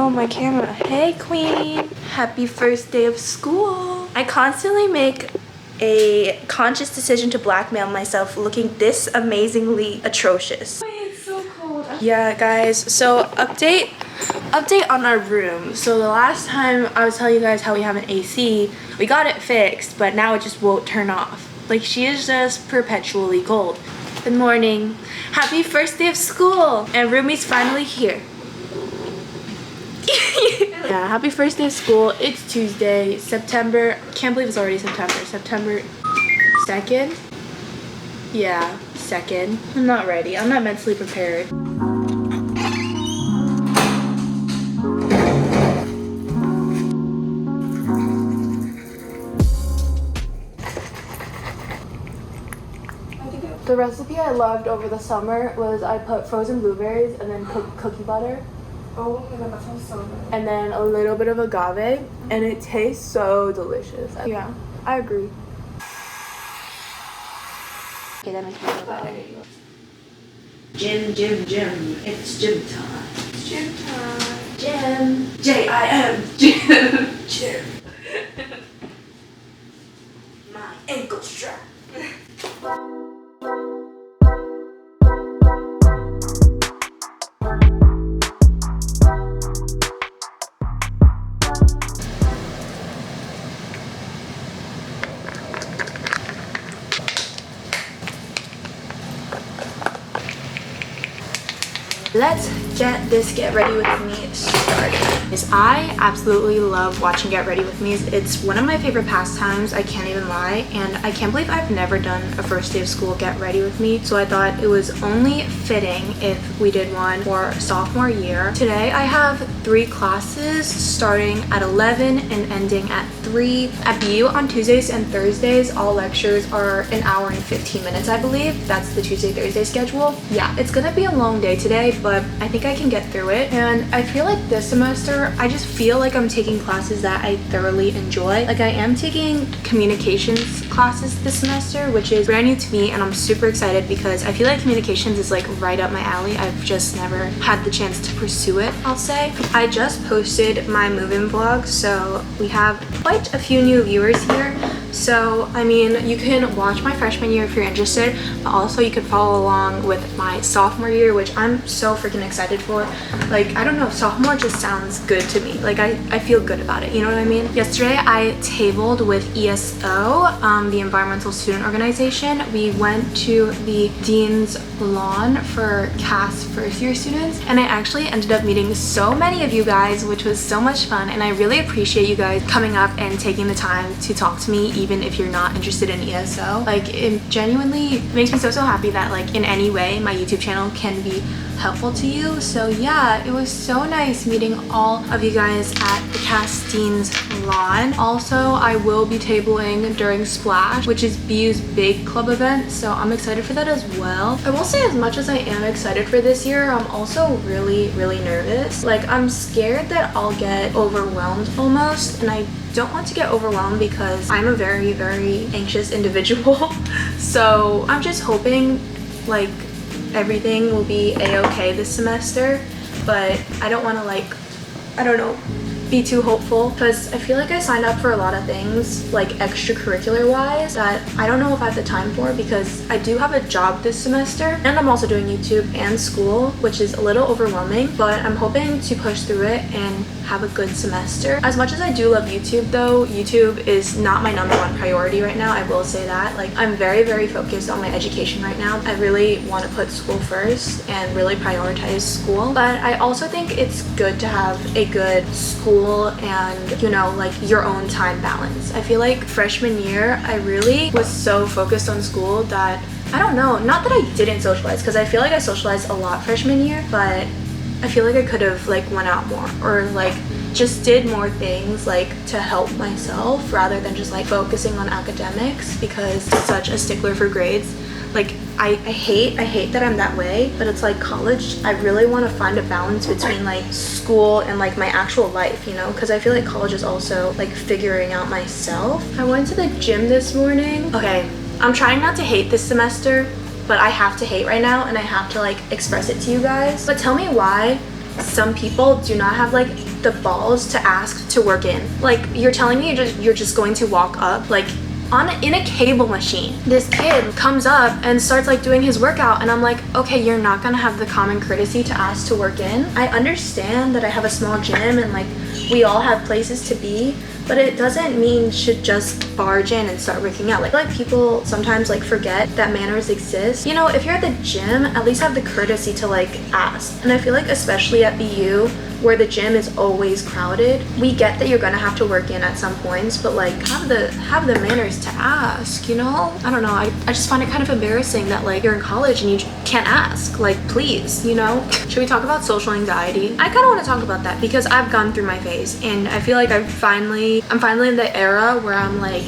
Oh, my camera. Hey, queen. Happy first day of school. I constantly make a conscious decision to blackmail myself looking this amazingly atrocious. It's so cold. Yeah, guys. So update on our room. So the last time I was telling you guys how we have an AC, we got it fixed, but now it just won't turn off. Like, she is just perpetually cold. Good morning. Happy first day of school. And Rumi's finally here. Yeah, happy first day of school. It's Tuesday, September. Can't believe it's already September. September 2nd? Yeah, 2nd. I'm not ready. I'm not mentally prepared. The recipe I loved over the summer was I put frozen blueberries and then cookie butter. Oh my god, that sounds so good. And then a little bit of agave, and it tastes so delicious. Yeah, I agree. Okay, that makes me feel better. Gym. It's gym time. It's gym time. Gym. J-I-M. Gym. My ankle strap. Let's get this Get Ready With Me started. I absolutely love watching Get Ready With Me. It's one of my favorite pastimes, I can't even lie, and I can't believe I've never done a first day of school Get Ready With Me, so I thought it was only fitting if we did one for sophomore year. Today I have 3 classes starting at 11 and ending at 3. At BU on Tuesdays and Thursdays, all lectures are an hour and 15 minutes, I believe. That's the Tuesday-Thursday schedule. Yeah, it's gonna be a long day today, but I think I can get through it. And I feel like this semester, I just feel like I'm taking classes that I thoroughly enjoy. Like, I am taking communications classes this semester, which is brand new to me, and I'm super excited because I feel like communications is like right up my alley. I've just never had the chance to pursue it, I'll say. I just posted my move-in vlog, so we have quite a few new viewers here. So, I mean, you can watch my freshman year if you're interested, but also you could follow along with my sophomore year, which I'm so freaking excited for. Like, I don't know, sophomore just sounds good to me. Like, I feel good about it, you know what I mean? Yesterday, I tabled with ESO, the Environmental Student Organization. We went to the Dean's Lawn for CAS first year students, and I actually ended up meeting so many of you guys, which was so much fun, and I really appreciate you guys coming up and taking the time to talk to me, even if you're not interested in ESO. Like, it genuinely makes me so happy that, like, in any way my YouTube channel can be helpful to you. So yeah, it was so nice meeting all of you guys at the Castine's Lawn. Also, I will be tabling during Splash, which is BU's big club event, so I'm excited for that as well. I will say, as much as I am excited for this year, I'm also really nervous. Like, I'm scared that I'll get overwhelmed almost, and I don't want to get overwhelmed because I'm a very anxious individual. So I'm just hoping like everything will be a-okay this semester, but I don't want to, like, I don't know, be too hopeful, because I feel like I signed up for a lot of things, like extracurricular wise, that I don't know if I have the time for, because I do have a job this semester and I'm also doing YouTube and school, which is a little overwhelming, but I'm hoping to push through it and have a good semester. As much as I do love YouTube though, YouTube is not my #1 priority right now, I will say that. Like, I'm very focused on my education right now. I really want to put school first and really prioritize school, but I also think it's good to have a good school and, you know, like, your own time balance. I feel like freshman year I really was so focused on school that, I don't know, not that I didn't socialize, because I feel like I socialized a lot freshman year, but I feel like I could have, like, went out more, or like just did more things, like, to help myself rather than just, like, focusing on academics, because I'm such a stickler for grades. Like, I hate that I'm that way, but it's like college, I really want to find a balance between, like, school and, like, my actual life, you know, because I feel like college is also, like, figuring out myself. I went to the gym this morning. Okay, I'm trying not to hate this semester, but I have to hate right now, and I have to, like, express it to you guys. But tell me why some people do not have like the balls to ask to work in. Like, you're telling me you're just going to walk up like in a cable machine. This kid comes up and starts like doing his workout, and I'm like, okay, you're not gonna have the common courtesy to ask to work in. I understand that I have a small gym and like we all have places to be, but it doesn't mean you should just barge in and start working out. Like people sometimes like forget that manners exist. You know, if you're at the gym, at least have the courtesy to like ask. And I feel like especially at BU, where the gym is always crowded, we get that you're gonna have to work in at some points, but like have the manners to ask, you know? I don't know, I just find it kind of embarrassing that like you're in college and you can't ask. Like, please, you know? Should we talk about social anxiety? I kind of want to talk about that because I've gone through my phase, and I feel like I'm finally in the era where I'm like,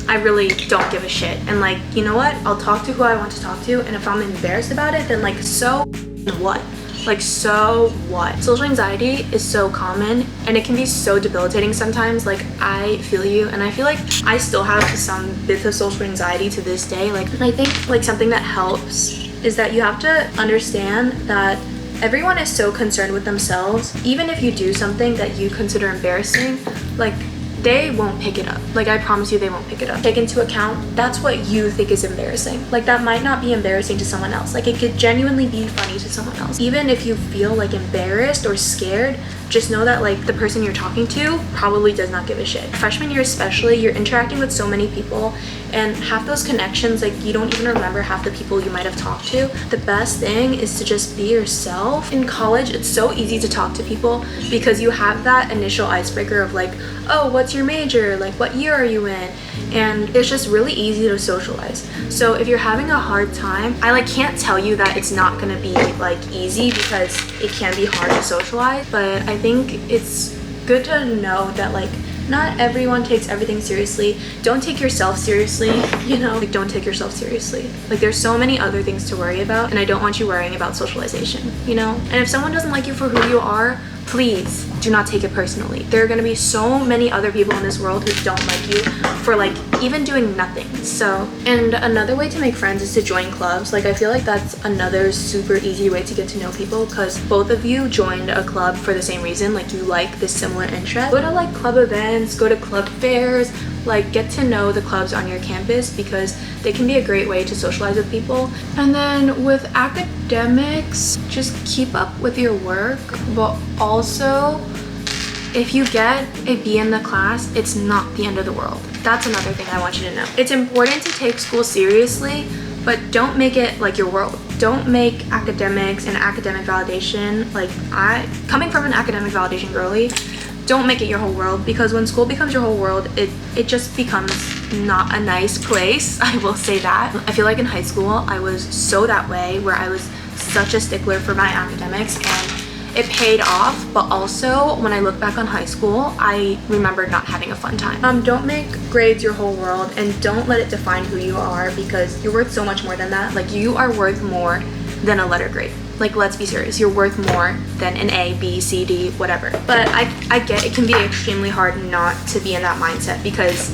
I really don't give a shit, and like, you know what? I'll talk to who I want to talk to, and if I'm embarrassed about it, then like, so what? Like, so what? Social anxiety is so common, and it can be so debilitating sometimes. Like, I feel you, and I feel like I still have some bits of social anxiety to this day. Like, I think like something that helps is that you have to understand that everyone is so concerned with themselves. Even if you do something that you consider embarrassing, like, they won't pick it up. Like, I promise you, they won't pick it up. Take into account, that's what you think is embarrassing. Like, that might not be embarrassing to someone else. Like, it could genuinely be funny to someone else. Even if you feel like embarrassed or scared, just know that like the person you're talking to probably does not give a shit. Freshman year especially, you're interacting with so many people, and half those connections, like, you don't even remember half the people you might have talked to. The best thing is to just be yourself. In college, it's so easy to talk to people because you have that initial icebreaker of like, oh, what's your major? Like, what year are you in? And it's just really easy to socialize. So if you're having a hard time, I like can't tell you that it's not gonna be like easy, because it can be hard to socialize, but I think it's good to know that like not everyone takes everything seriously. Don't take yourself seriously, you know? Like, don't take yourself seriously. Like, there's so many other things to worry about, and I don't want you worrying about socialization, you know? And if someone doesn't like you for who you are, please do not take it personally. There are gonna be so many other people in this world who don't like you for like even doing nothing. So, and another way to make friends is to join clubs. Like, I feel like that's another super easy way to get to know people, because both of you joined a club for the same reason. Like, you like this similar interest. Go to like club events, go to club fairs, like get to know the clubs on your campus, because they can be a great way to socialize with people. And then with academics, just keep up with your work, but also if you get a B in the class, it's not the end of the world. That's another thing I want you to know. It's important to take school seriously, but don't make it like your world. Don't make academics and academic validation, like, coming from an academic validation girly, don't make it your whole world, because when school becomes your whole world, it just becomes not a nice place. I will say that. I feel like in high school, I was so that way, where I was such a stickler for my academics, and it paid off. But also, when I look back on high school, I remember not having a fun time. Don't make grades your whole world, and don't let it define who you are, because you're worth so much more than that. Like, you are worth more than a letter grade. Like, let's be serious, you're worth more than an A, B, C, D, whatever. But I get it can be extremely hard not to be in that mindset, because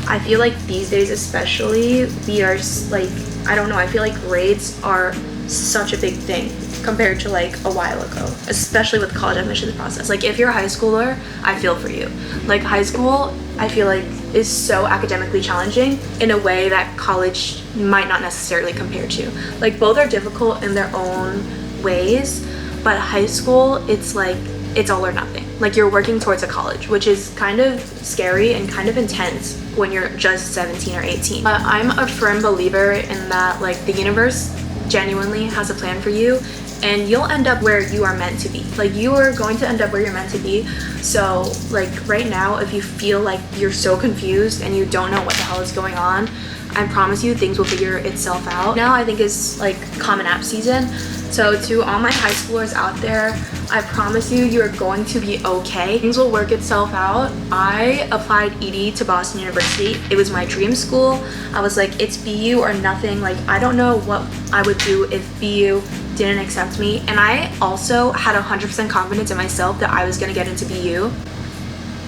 I feel like these days especially, we are like, I don't know, I feel like grades are such a big thing compared to like a while ago, especially with the college admissions process. Like, if you're a high schooler, I feel for you. Like, high school, I feel like, is so academically challenging in a way that college might not necessarily compare to. Like, both are difficult in their own ways, but high school, it's like, it's all or nothing. Like, you're working towards a college, which is kind of scary and kind of intense when you're just 17 or 18. But I'm a firm believer in that, like, the universe genuinely has a plan for you, and you'll end up where you are meant to be. Like, you are going to end up where you're meant to be. So, like, right now, if you feel like you're so confused and you don't know what the hell is going on, I promise you things will figure itself out. Now I think is like Common App season. So to all my high schoolers out there, I promise you, you're going to be okay. Things will work itself out. I applied ED to Boston University. It was my dream school. I was like, it's BU or nothing. Like, I don't know what I would do if BU didn't accept me. And I also had 100% confidence in myself that I was gonna get into BU.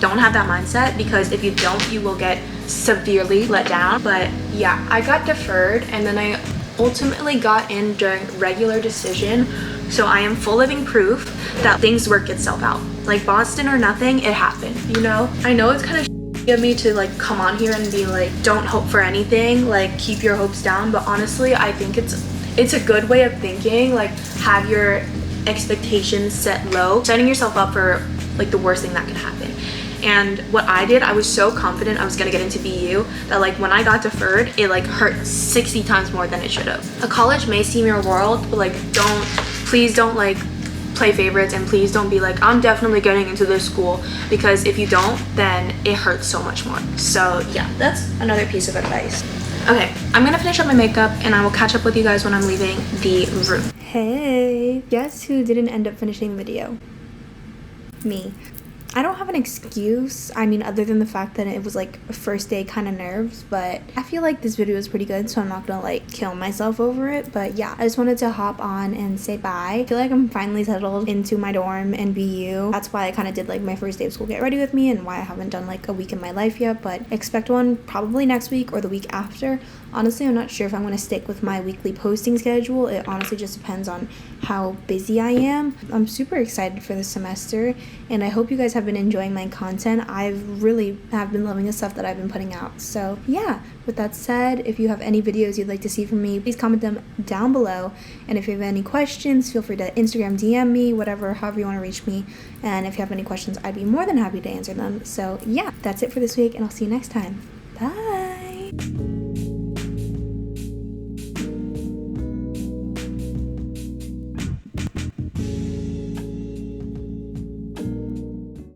Don't have that mindset, because if you don't, you will get severely let down. But yeah, I got deferred, and then I ultimately got in during regular decision So I am full living proof that things work itself out. Like Boston or nothing, it happened, you know? I know it's kind of of me to like come on here and be like, don't hope for anything, like keep your hopes down, but honestly I think it's a good way of thinking. Like have your expectations set low, setting yourself up for like the worst thing that can happen. And what I did, I was so confident I was gonna get into BU that like when I got deferred, it like hurt 60 times more than it should have. A college may seem your world, but like please don't like play favorites, and please don't be like, I'm definitely getting into this school, because if you don't, then it hurts so much more. So yeah, that's another piece of advice. Okay, I'm gonna finish up my makeup and I will catch up with you guys when I'm leaving the room. Hey, guess who didn't end up finishing the video? Me. I don't have an excuse, I mean, other than the fact that it was like a first day kind of nerves, but I feel like this video is pretty good, so I'm not gonna like kill myself over it. But yeah, I just wanted to hop on and say bye. I feel like I'm finally settled into my dorm and BU. That's why I kind of did like my first day of school get ready with me, and why I haven't done like a week in my life yet, but expect one probably next week or the week after. Honestly, I'm not sure if I'm going to stick with my weekly posting schedule. It honestly just depends on how busy I am. I'm super excited for this semester, and I hope you guys have been enjoying my content. I really have been loving the stuff that I've been putting out. So yeah, with that said, if you have any videos you'd like to see from me, please comment them down below. And if you have any questions, feel free to Instagram DM me, whatever, however you want to reach me. And if you have any questions, I'd be more than happy to answer them. So yeah, that's it for this week, and I'll see you next time. Bye!